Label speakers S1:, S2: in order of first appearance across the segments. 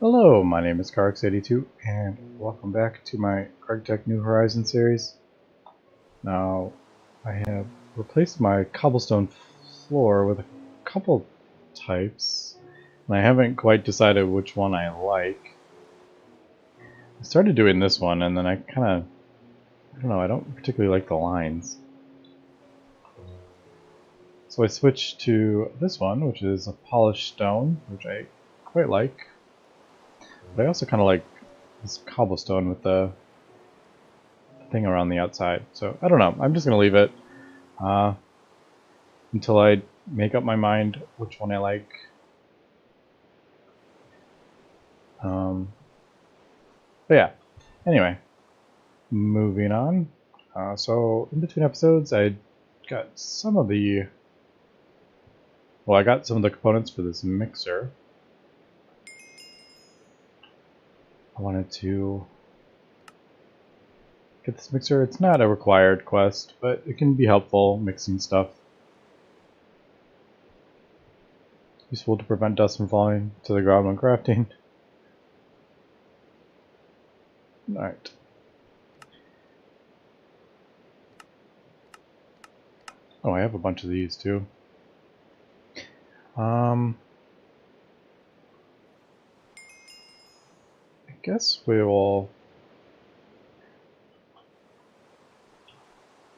S1: Hello, my name is Carx82 and welcome back to my Gregtech New Horizons series. Now, I have replaced my cobblestone floor with a couple types, and I haven't quite decided which one I like. I started doing this one and then I don't know, I don't particularly like the lines. So I switched to this one, which is a polished stone, which I quite like. But I also kind of like this cobblestone with the thing around the outside. So I don't know. I'm just going to leave it until I make up my mind which one I like. But yeah. Anyway, moving on. So in between episodes, I got some of the components for this mixer. I wanted to get this mixer. It's not a required quest, but it can be helpful mixing stuff. Useful to prevent dust from falling to the ground when crafting. Alright. Oh, I have a bunch of these too. I guess we will.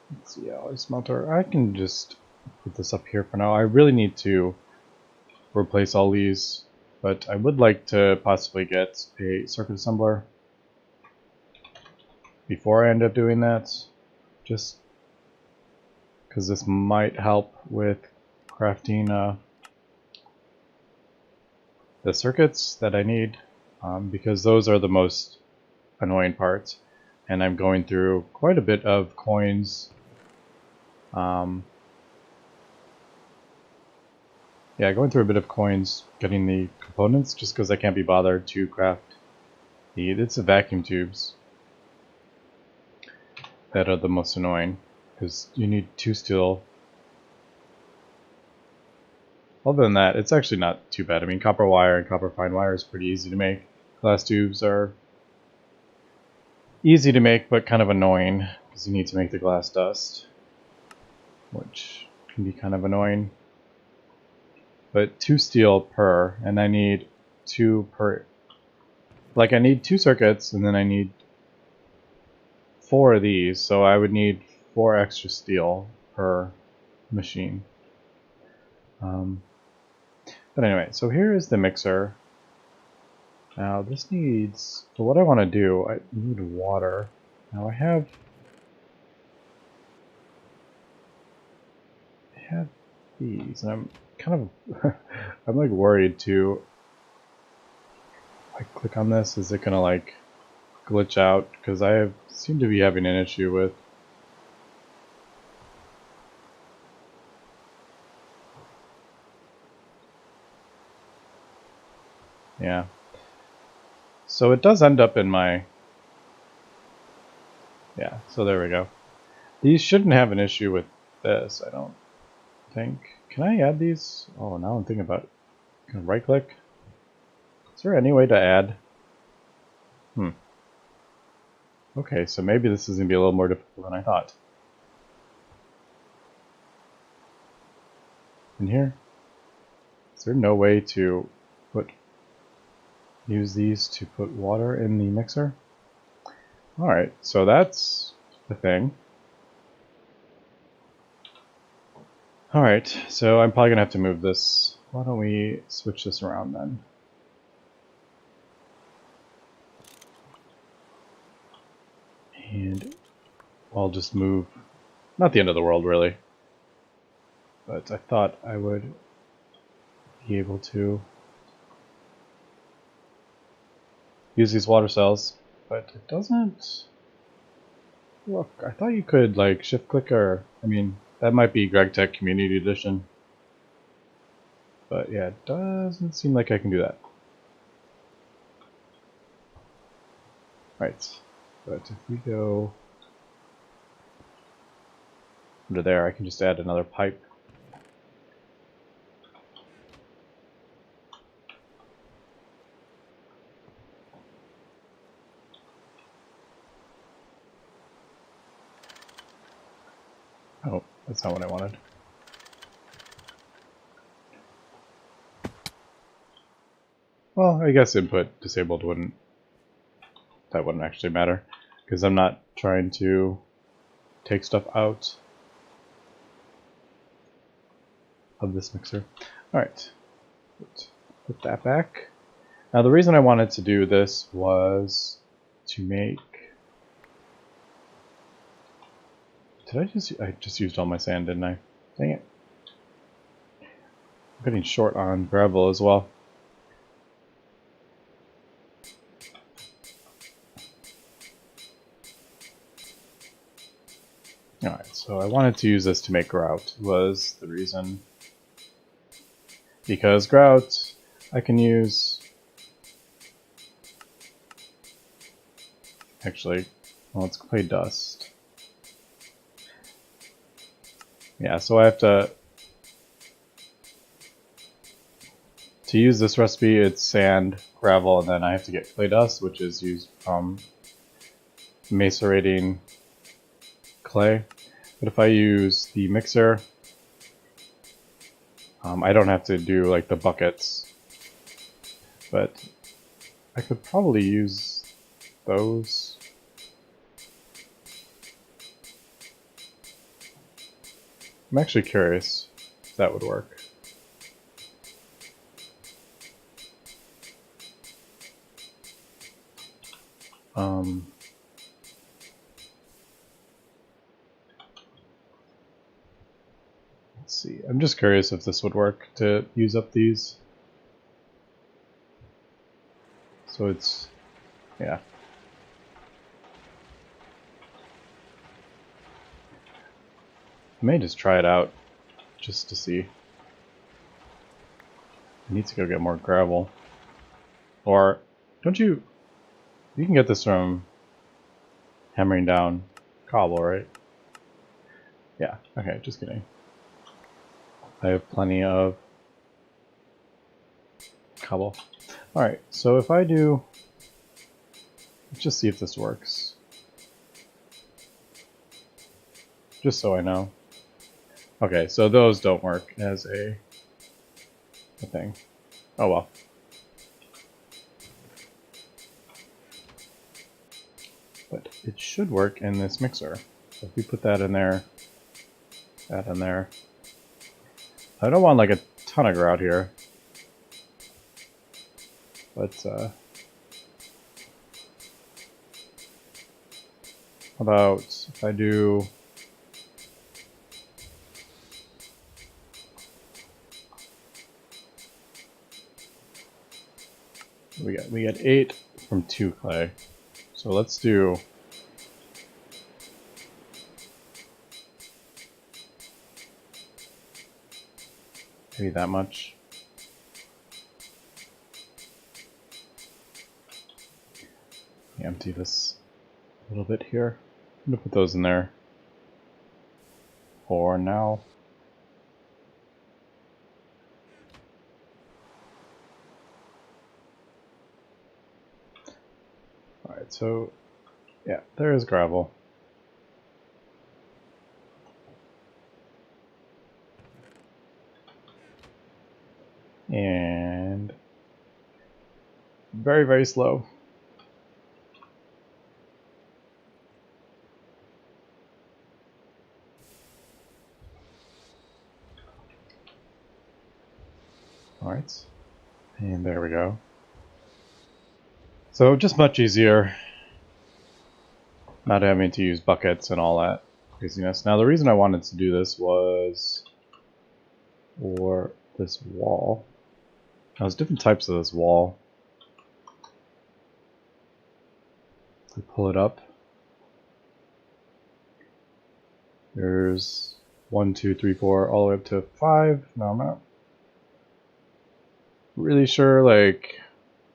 S1: Let's see, alloy smelter. I can just put this up here for now. I really need to replace all these, but I would like to possibly get a circuit assembler before I end up doing that, just because this might help with crafting the circuits that I need, because those are the most annoying parts, and I'm going through quite a bit of coins. Yeah, going through a bit of coins getting the components just because I can't be bothered to craft it's the vacuum tubes that are the most annoying, because you need 2 steel. Other than that, it's actually not too bad. I mean, copper wire and copper fine wire is pretty easy to make. Glass tubes are easy to make, but kind of annoying, because you need to make the glass dust, which can be kind of annoying. But 2 steel per, and I need 2 per. Like, I need 2 circuits, and then I need 4 of these, so I would need 4 extra steel per machine. But anyway, so here is the mixer. Now this needs, for what I want to do, I need water. Now I have these, and I'm kind of, I'm like worried too. I click on this, is it gonna like glitch out? Because I seem to be having an issue with. Yeah. So it does end up in my. Yeah, so there we go. These shouldn't have an issue with this, I don't think. Can I add these? Oh, now I'm thinking about it. Can I right click? Is there any way to add? Okay, so maybe this is going to be a little more difficult than I thought. In here? Is there no way to use these to put water in the mixer? Alright, so that's the thing. Alright, so I'm probably going to have to move this. Why don't we switch this around then? And I'll just move, not the end of the world really, but I thought I would be able to use these water cells, but it doesn't look. I thought you could like shift click, or I mean that might be Gregtech Community Edition, but yeah, it doesn't seem like I can do that. Right, but if we go under there, I can just add another pipe. Oh, that's not what I wanted. Well, I guess input disabled wouldn't actually matter, because I'm not trying to take stuff out of this mixer. Alright, put that back. Now the reason I wanted to do this was to make... I just used all my sand, didn't I? Dang it. I'm getting short on gravel as well. Alright, so I wanted to use this to make grout, was the reason. Because grout, I can use... Actually, well, it's clay dust. Yeah, so I have to use this recipe, it's sand, gravel, and then I have to get clay dust, which is used from macerating clay. But if I use the mixer, I don't have to do like the buckets. But I could probably use those. I'm actually curious if that would work. Let's see. I'm just curious if this would work to use up these. So it's, yeah. I may just try it out just to see. I need to go get more gravel. Or, don't you... You can get this from hammering down cobble, right? Yeah, okay, just kidding. I have plenty of cobble. Alright, so if I do... Let's just see if this works. Just so I know. Okay, so those don't work as a thing. Oh well. But it should work in this mixer. So if we put that in there, that in there. I don't want like a ton of grout here. But how about if I do... We got 8 from 2 clay. So let's do... maybe that much. Empty this a little bit here. I'm gonna put those in there for now. Alright, so yeah, there is gravel. And very, very slow. Alright, and there we go. So just much easier not having to use buckets and all that craziness. Now the reason I wanted to do this was for this wall. Now there's different types of this wall. If we pull it up, there's 1, 2, 3, 4, all the way up to 5. Now I'm not really sure like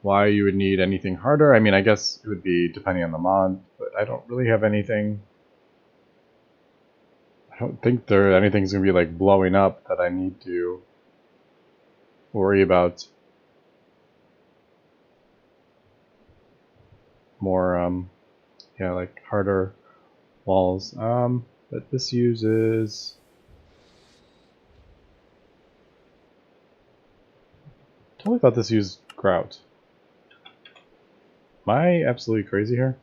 S1: why you would need anything harder. I mean, I guess it would be depending on the mod, but I don't really have anything. I don't think anything's gonna be like blowing up that I need to worry about. More yeah, like harder walls. But this uses... Totally thought this used grout. Am I absolutely crazy here?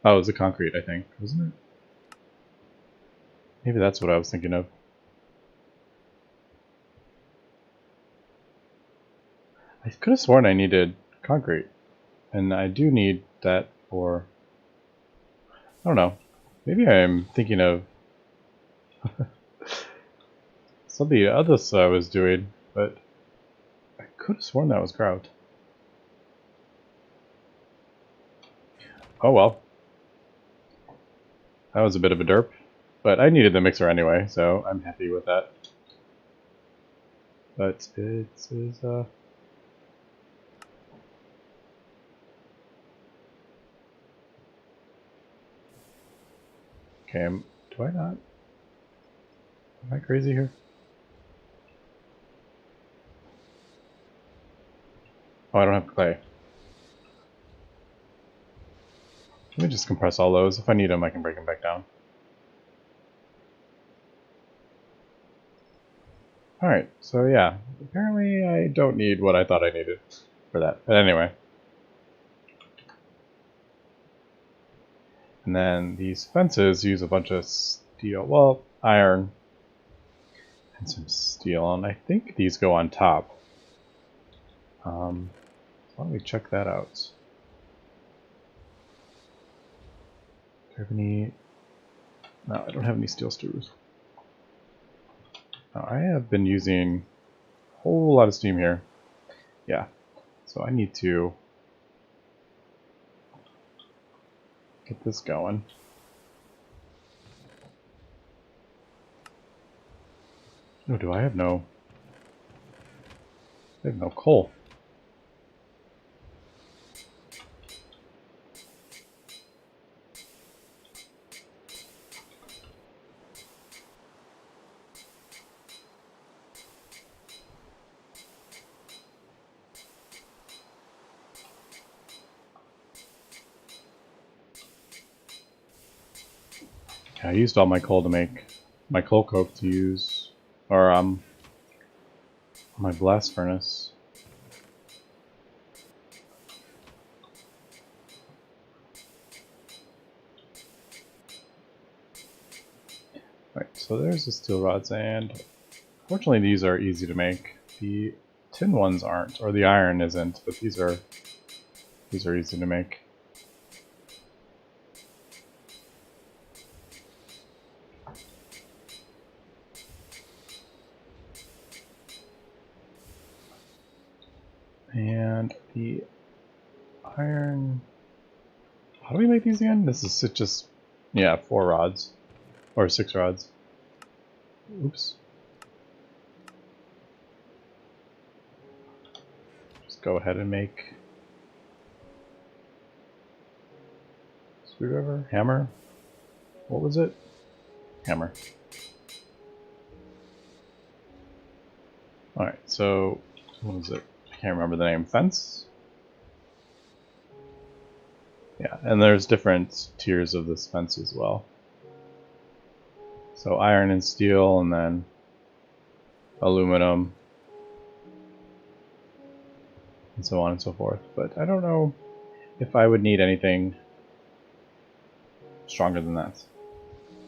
S1: Oh, it was a concrete, I think, wasn't it? Maybe that's what I was thinking of. I could have sworn I needed concrete. And I do need that for... I don't know. Maybe I'm thinking of something else I was doing, but I could have sworn that was grout. Oh well. That was a bit of a derp. But I needed the mixer anyway, so I'm happy with that. But it is, okay, do I not? Am I crazy here? Oh, I don't have clay. Let me just compress all those. If I need them, I can break them back down. Alright, so yeah. Apparently I don't need what I thought I needed for that. But anyway. And then these fences use a bunch of steel, well, iron and some steel, and I think these go on top. Why don't we check that out? Do I have any... No, I don't have any steel screws. Now, I have been using a whole lot of steam here. Yeah, so I need to get this going. Oh, do I have no... I have no coal. I used all my coal to make my coal coke to use, or my blast furnace. Right, so there's the steel rods, and fortunately these are easy to make. The tin ones aren't, or the iron isn't, but these are easy to make. And the iron... How do we make these again? This is just, yeah, 4 rods. Or 6 rods. Oops. Just go ahead and make... Screwdriver? Hammer? What was it? Hammer. Alright, so... What was it? I can't remember the name. Fence? Yeah, and there's different tiers of this fence as well. So iron and steel, and then aluminum, and so on and so forth. But I don't know if I would need anything stronger than that.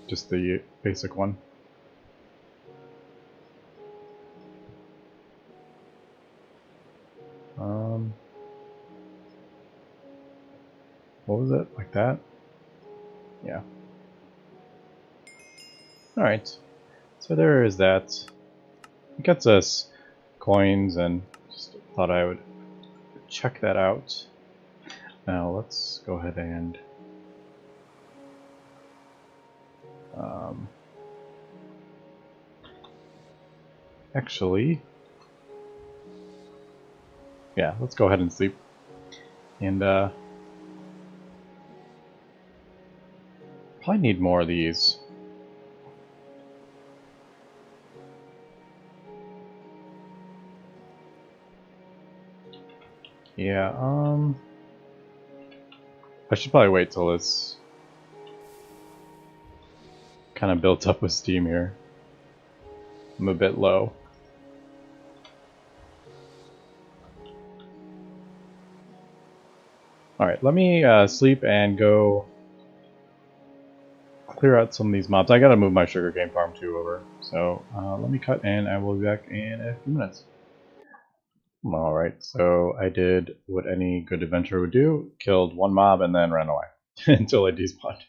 S1: Just the basic one. What was it? Like that? Yeah. Alright. So there is that. It gets us coins, and just thought I would check that out. Now let's go ahead and actually, yeah, let's go ahead and sleep. And probably need more of these. Yeah, I should probably wait till this kind of built up with steam here. I'm a bit low. Alright, let me sleep and go clear out some of these mobs. I gotta move my sugarcane farm too over. So let me cut and I will be back in a few minutes. Alright, so I did what any good adventurer would do. Killed one mob and then ran away until I despawned.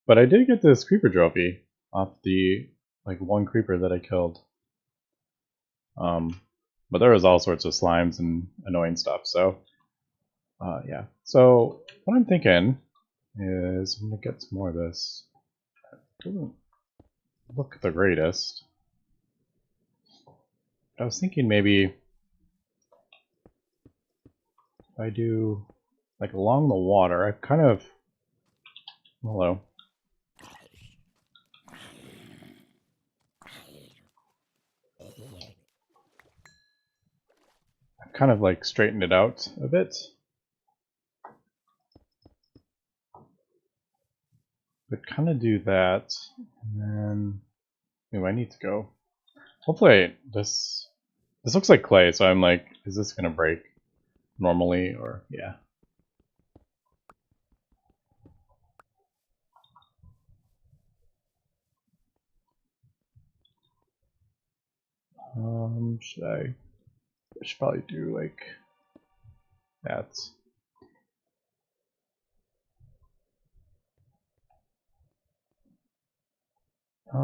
S1: But I did get this creeper trophy off the one creeper that I killed. But there was all sorts of slimes and annoying stuff, so yeah. So what I'm thinking is I'm gonna get some more of this. It doesn't look the greatest. I was thinking maybe if I do like along the water, I've kind of hello. I've kind of like straightened it out a bit. But kind of do that, and then I need to go. Hopefully this looks like clay, so I'm like, is this gonna break normally or yeah? I should probably do like that. I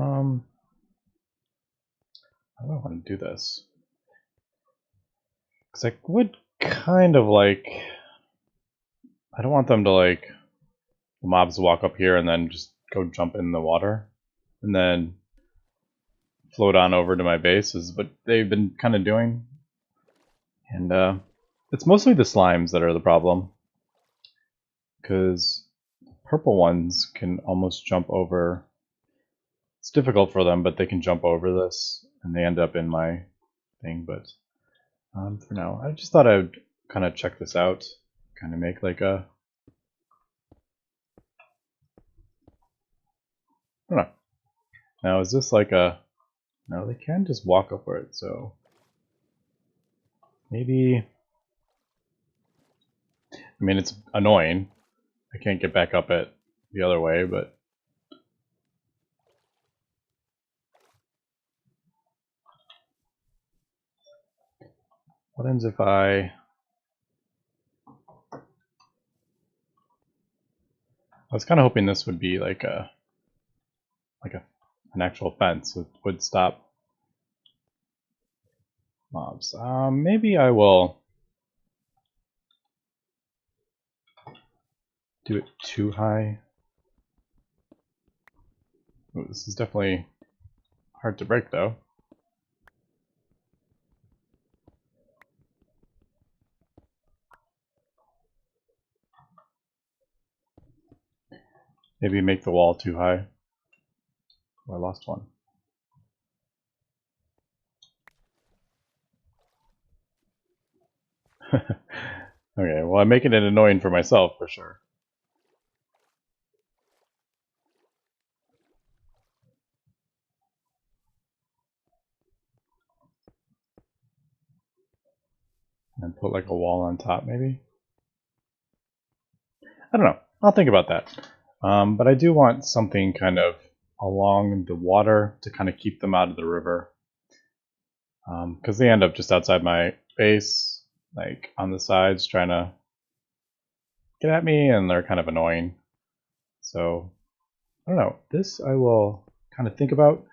S1: don't want to do this because I would kind of like. I don't want them to like the mobs walk up here and then just go jump in the water and then float on over to my base is what they've been kind of doing. And it's mostly the slimes that are the problem. Because purple ones can almost jump over. It's difficult for them, but they can jump over this and they end up in my thing. But for now, I just thought I would kind of check this out. Kind of make like a... I don't know. Now, is this like a... No, they can just walk over it, so... Maybe... I mean, it's annoying. I can't get back up it the other way, but... What ends if I was kind of hoping this would be like an actual fence that would stop mobs. Maybe I will do it too high. Ooh, this is definitely hard to break though. Maybe make the wall too high. Oh, I lost one. Okay, well I'm making it annoying for myself for sure. And put like a wall on top maybe? I don't know. I'll think about that. But I do want something kind of along the water to kind of keep them out of the river. Because they end up just outside my base, like on the sides, trying to get at me, and they're kind of annoying. So, I don't know. This I will kind of think about.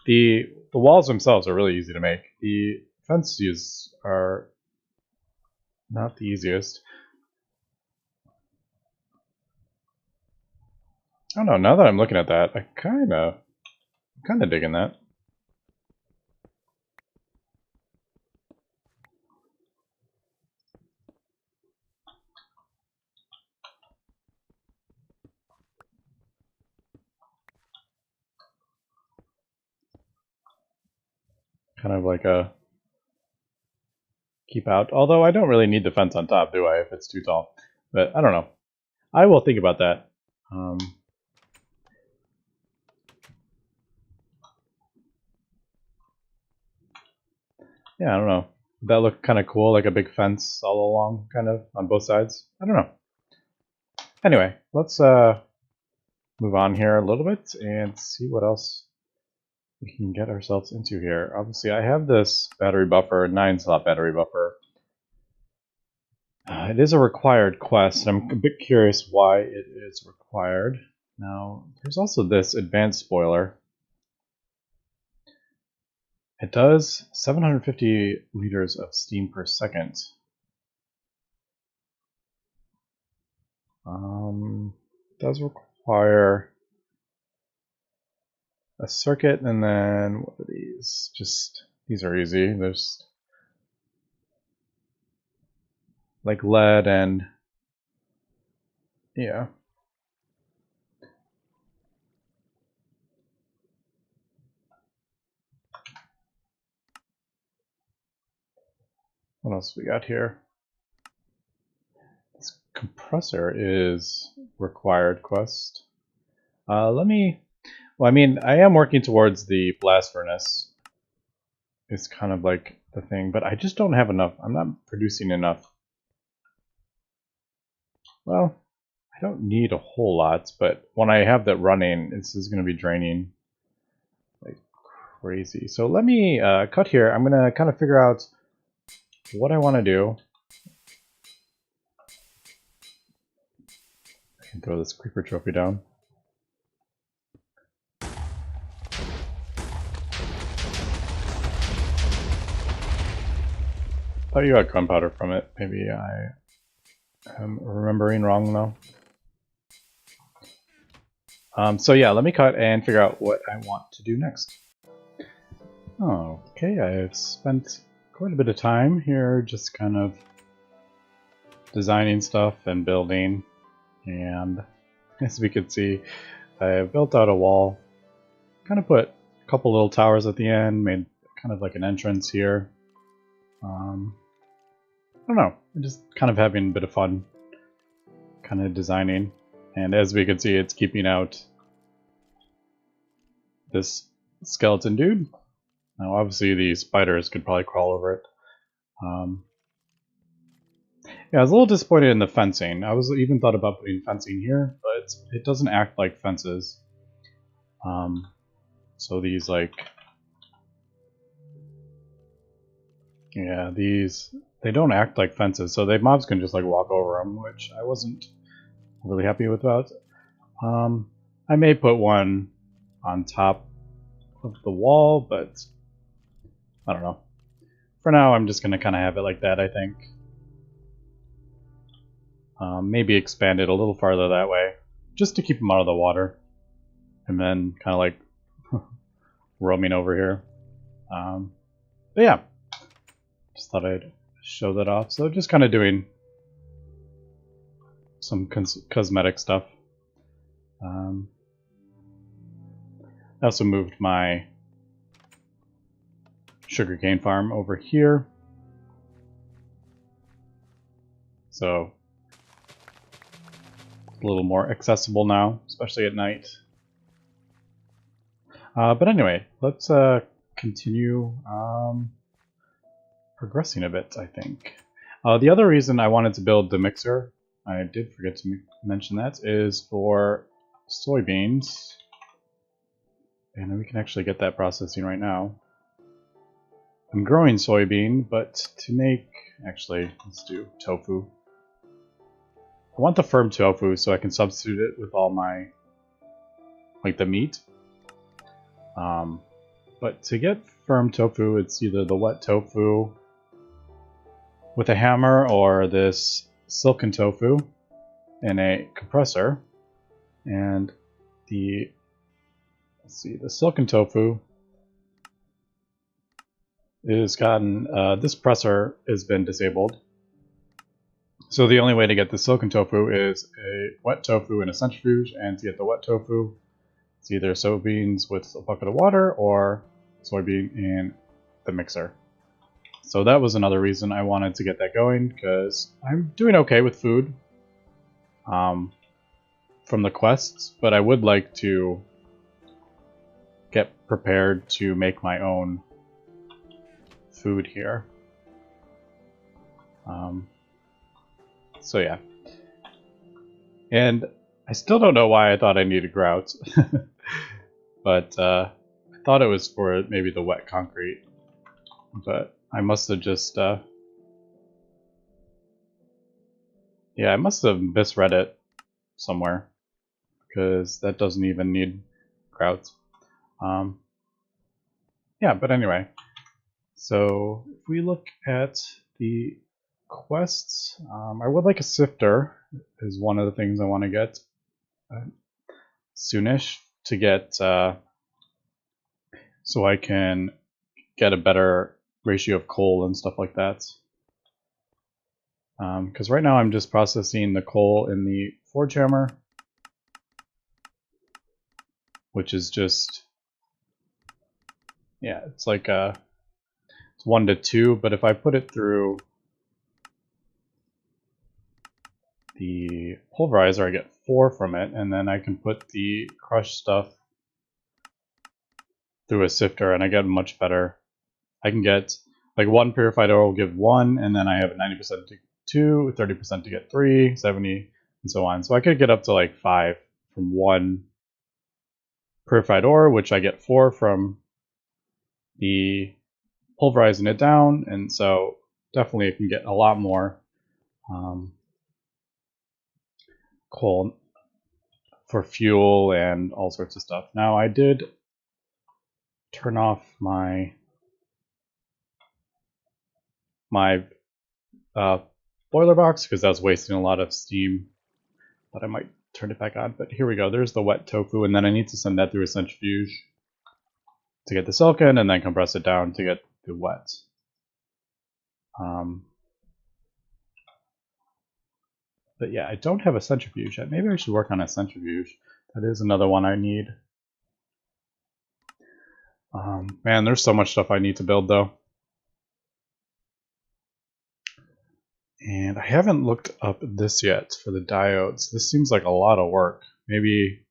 S1: The walls themselves are really easy to make. The fences are not the easiest. I don't know, now that I'm looking at that, I'm kind of digging that. Kind of like a keep out. Although I don't really need the fence on top, do I, if it's too tall? But I don't know. I will think about that. Yeah, I don't know. Would that look kind of cool, like a big fence all along, kind of, on both sides? I don't know. Anyway, let's move on here a little bit and see what else we can get ourselves into here. Obviously, I have this battery buffer, 9-slot battery buffer. It is a required quest. I'm a bit curious why it is required. Now, there's also this advanced spoiler. It does 750 liters of steam per second. Does require a circuit, and then what are these? Just, these are easy. There's like lead and, yeah. What else we got here? This compressor is required quest. Well, I mean, I am working towards the blast furnace. It's kind of like the thing, but I just don't have enough. I'm not producing enough. Well, I don't need a whole lot, but when I have that running, this is going to be draining like crazy. So let me cut here. I'm going to kind of figure out what I want to do. I can throw this creeper trophy down. Thought you got gunpowder from it. Maybe I am remembering wrong though. So yeah, let me cut and figure out what I want to do next. Okay, I've spent quite a bit of time here just kind of designing stuff and building, and as we can see, I have built out a wall, kind of put a couple little towers at the end, made kind of like an entrance here. I don't know, I'm just kind of having a bit of fun kind of designing, and as we can see, it's keeping out this skeleton dude. Now obviously the spiders could probably crawl over it. Yeah, I was a little disappointed in the fencing. I was even thought about putting fencing here, but it doesn't act like fences. So these like, yeah, these, they don't act like fences, so mobs can just like walk over them, which I wasn't really happy with that. I may put one on top of the wall, but I don't know. For now, I'm just going to kind of have it like that, I think. Maybe expand it a little farther that way, just to keep them out of the water. And then kind of like roaming over here. But yeah, just thought I'd show that off. So just kind of doing some cosmetic stuff. I also moved my sugarcane farm over here. So a little more accessible now, especially at night. But anyway, let's continue progressing a bit, I think. The other reason I wanted to build the mixer, I did forget to mention that, is for soybeans. And we can actually get that processing right now. I'm growing soybean, but to make, actually, let's do tofu. I want the firm tofu so I can substitute it with all my, like the meat. But to get firm tofu, it's either the wet tofu with a hammer or this silken tofu in a compressor. And the, let's see, the silken tofu is gotten, this presser has been disabled. So the only way to get the silken tofu is a wet tofu in a centrifuge, and to get the wet tofu, it's either soybeans with a bucket of water or soybean in the mixer. So that was another reason I wanted to get that going, because I'm doing okay with food from the quests, but I would like to get prepared to make my own food here. So yeah. And I still don't know why I thought I needed grout. But I thought it was for maybe the wet concrete. But I must have just... yeah, I must have misread it somewhere. Because that doesn't even need grout. Yeah, but anyway. So if we look at the quests, I would like a sifter is one of the things I want to get soonish to get so I can get a better ratio of coal and stuff like that. Because right now I'm just processing the coal in the forge hammer, which is just, yeah, it's like it's 1 to 2, but if I put it through the pulverizer, I get 4 from it, and then I can put the crushed stuff through a sifter, and I get much better. I can get, like, 1 purified ore will give 1, and then I have 90% to 2, 30% to get 3, 70, and so on. So I could get up to like 5 from 1 purified ore, which I get 4 from the pulverizing it down, and so definitely I can get a lot more coal for fuel and all sorts of stuff. Now I did turn off my boiler box because that was wasting a lot of steam, but I might turn it back on. But here we go, there's the wet tofu, and then I need to send that through a centrifuge to get the silicon and then compress it down to get the wet. But yeah, I don't have a centrifuge yet. Maybe I should work on a centrifuge. That is another one I need. Man, there's so much stuff I need to build though. And I haven't looked up this yet for the diodes. This seems like a lot of work. Maybe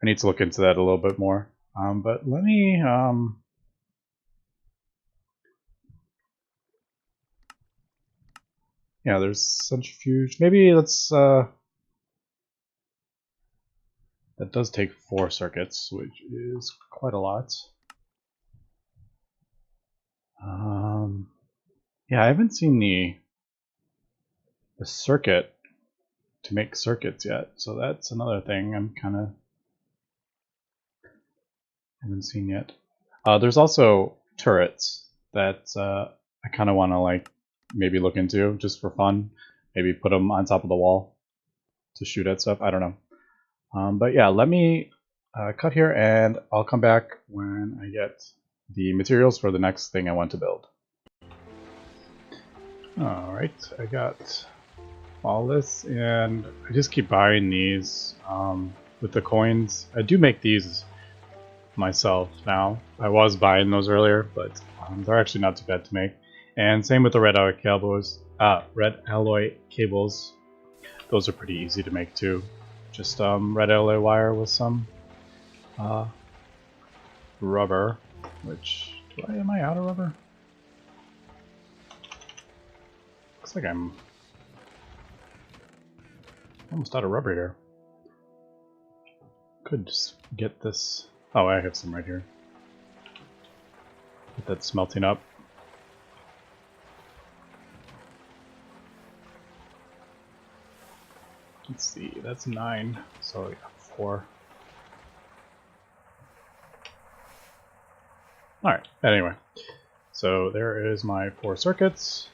S1: I need to look into that a little bit more. But let me... yeah, there's centrifuge. Maybe let's... that does take 4 circuits, which is quite a lot. Yeah, I haven't seen the circuit to make circuits yet, so that's another thing I'm kind of haven't seen yet. There's also turrets that I kind of want to like maybe look into just for fun. Maybe put them on top of the wall to shoot at stuff. I don't know. But yeah, let me cut here, and I'll come back when I get the materials for the next thing I want to build. Alright, I got all this, and I just keep buying these with the coins. I do make these myself now. I was buying those earlier, but they're actually not too bad to make. And same with the red alloy cables. Those are pretty easy to make too. Just red alloy wire with some rubber. Which am I out of rubber? Looks like I'm almost out of rubber here. Could just get this. Oh, I have some right here. Get that smelting up. Let's see, that's 9, so we got 4. Alright, anyway. So there is my 4 circuits.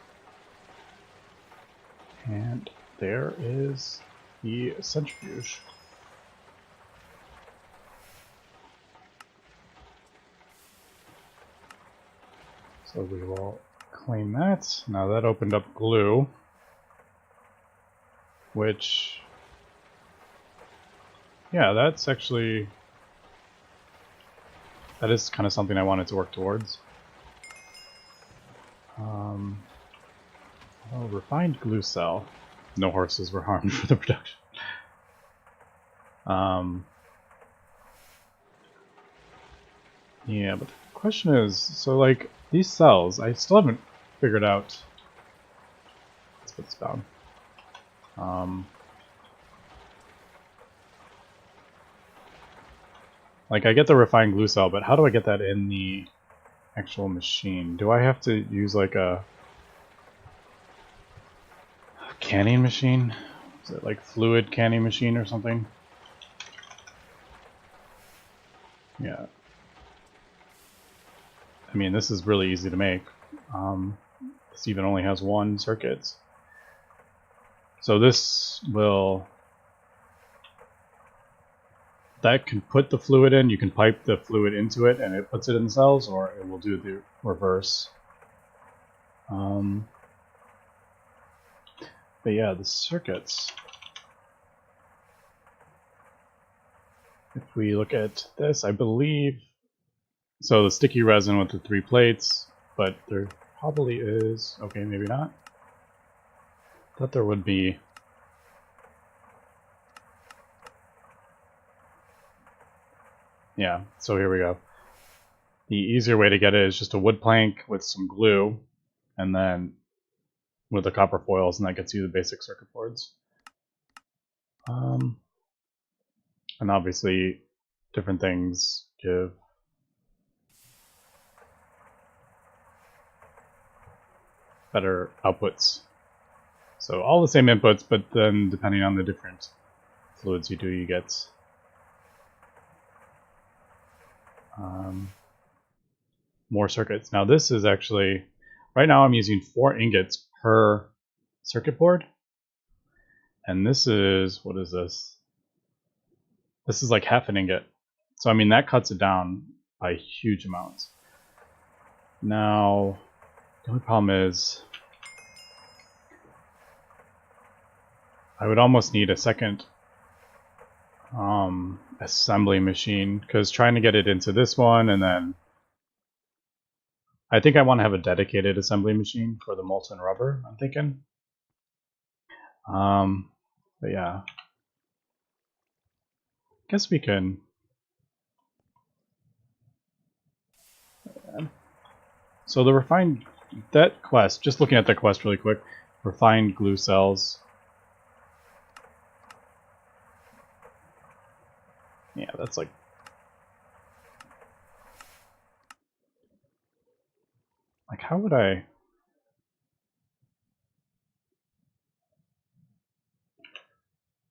S1: And there is the centrifuge. So we will clean that. Now that opened up glue, which, yeah, that's actually, that is kind of something I wanted to work towards. Oh, refined glue cell. No horses were harmed for the production. Yeah, but the question is, so like these cells, I still haven't figured out. Let's put this down. Like I get the refined glue cell, but how do I get that in the actual machine? Do I have to use like a canning machine? Is it like fluid canning machine or something? Yeah. I mean, this is really easy to make. This even only has one circuit. So this will... That can put the fluid in, you can pipe the fluid into it and it puts it in the cells, or it will do the reverse. But yeah, the circuits. If we look at this, I believe... So the sticky resin with the 3 plates, but there probably is... Okay, maybe not. Thought there would be... Yeah, so here we go. The easier way to get it is just a wood plank with some glue, and then with the copper foils, and that gets you the basic circuit boards. And obviously, different things give better outputs. So all the same inputs, but then depending on the different fluids you do, you get more circuits. Now this is actually, right now I'm using 4 ingots per circuit board. And this is, what is this? This is like half an ingot. So I mean that cuts it down by huge amounts. Now, the only problem is I would almost need a second assembly machine, because trying to get it into this one, and then I think I want to have a dedicated assembly machine for the molten rubber, I'm thinking. But yeah, I guess we can. So the refined, that quest, just looking at that quest really quick, refined glue cells. Yeah, that's like... Like, how would I...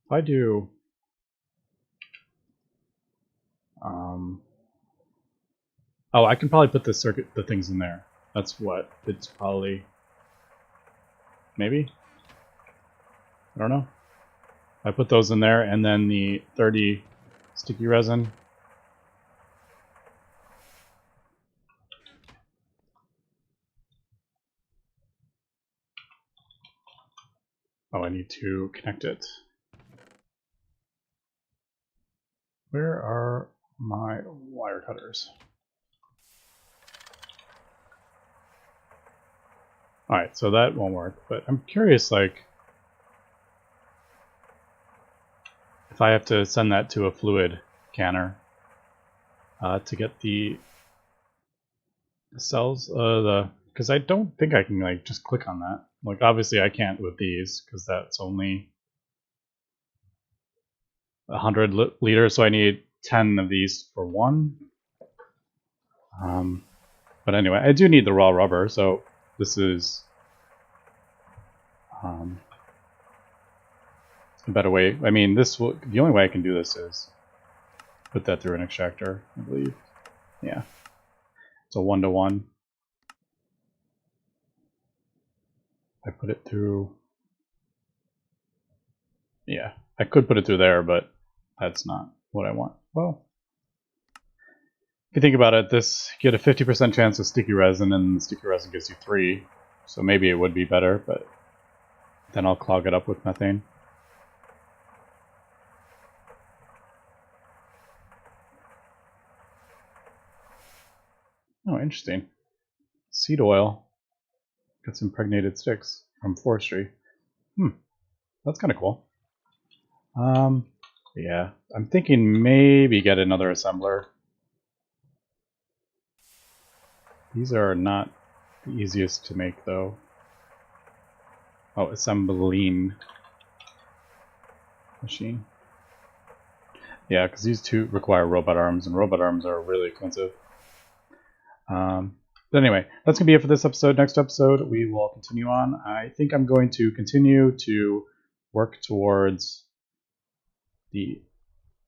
S1: If I do... Oh, I can probably put the things in there. That's what it's probably... Maybe? I don't know. I put those in there, and then the 30 sticky resin. Oh, I need to connect it. Where are my wire cutters? Alright, so that won't work, but I'm curious, like, if I have to send that to a fluid canner to get the cells, because I don't think I can, like, just click on that. Like, obviously I can't with these, because that's only 100 liters, so I need 10 of these for one. But anyway, I do need the raw rubber, so this is a better way. I mean, the only way I can do this is put that through an extractor, I believe. Yeah. It's a 1-to-1. I put it through... Yeah, I could put it through there, but that's not what I want. Well, if you think about it, this you get a 50% chance of sticky resin, and the sticky resin gives you 3. So maybe it would be better, but then I'll clog it up with methane. Oh, interesting. Seed oil gets impregnated sticks from forestry. That's kind of cool. Yeah, I'm thinking maybe get another assembler. These are not the easiest to make, though. Oh, assembling machine. Yeah, because these two require robot arms, and robot arms are really expensive. But anyway, that's going to be it for this episode. Next episode, we will continue on. I think I'm going to continue to work towards the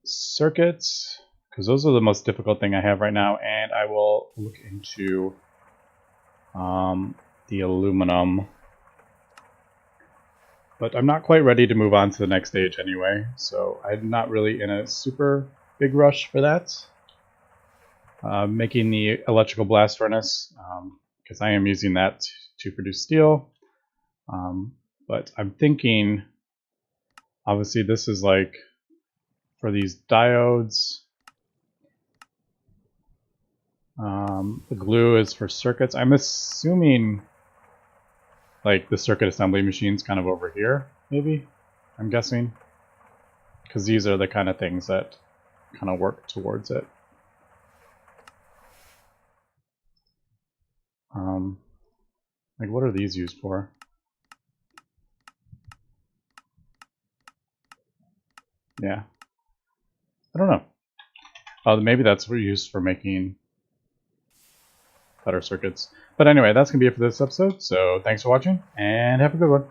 S1: circuits, because those are the most difficult thing I have right now, and I will look into the aluminum. But I'm not quite ready to move on to the next stage anyway, so I'm not really in a super big rush for that. Making the electrical blast furnace, because I am using that to produce steel. But I'm thinking, obviously this is like for these diodes. The glue is for circuits. I'm assuming like the circuit assembly machine's kind of over here, maybe, I'm guessing. Because these are the kind of things that kind of work towards it. Like what are these used for? Yeah. I don't know. Oh, maybe that's used for making better circuits. But anyway, that's going to be it for this episode. So thanks for watching, and have a good one.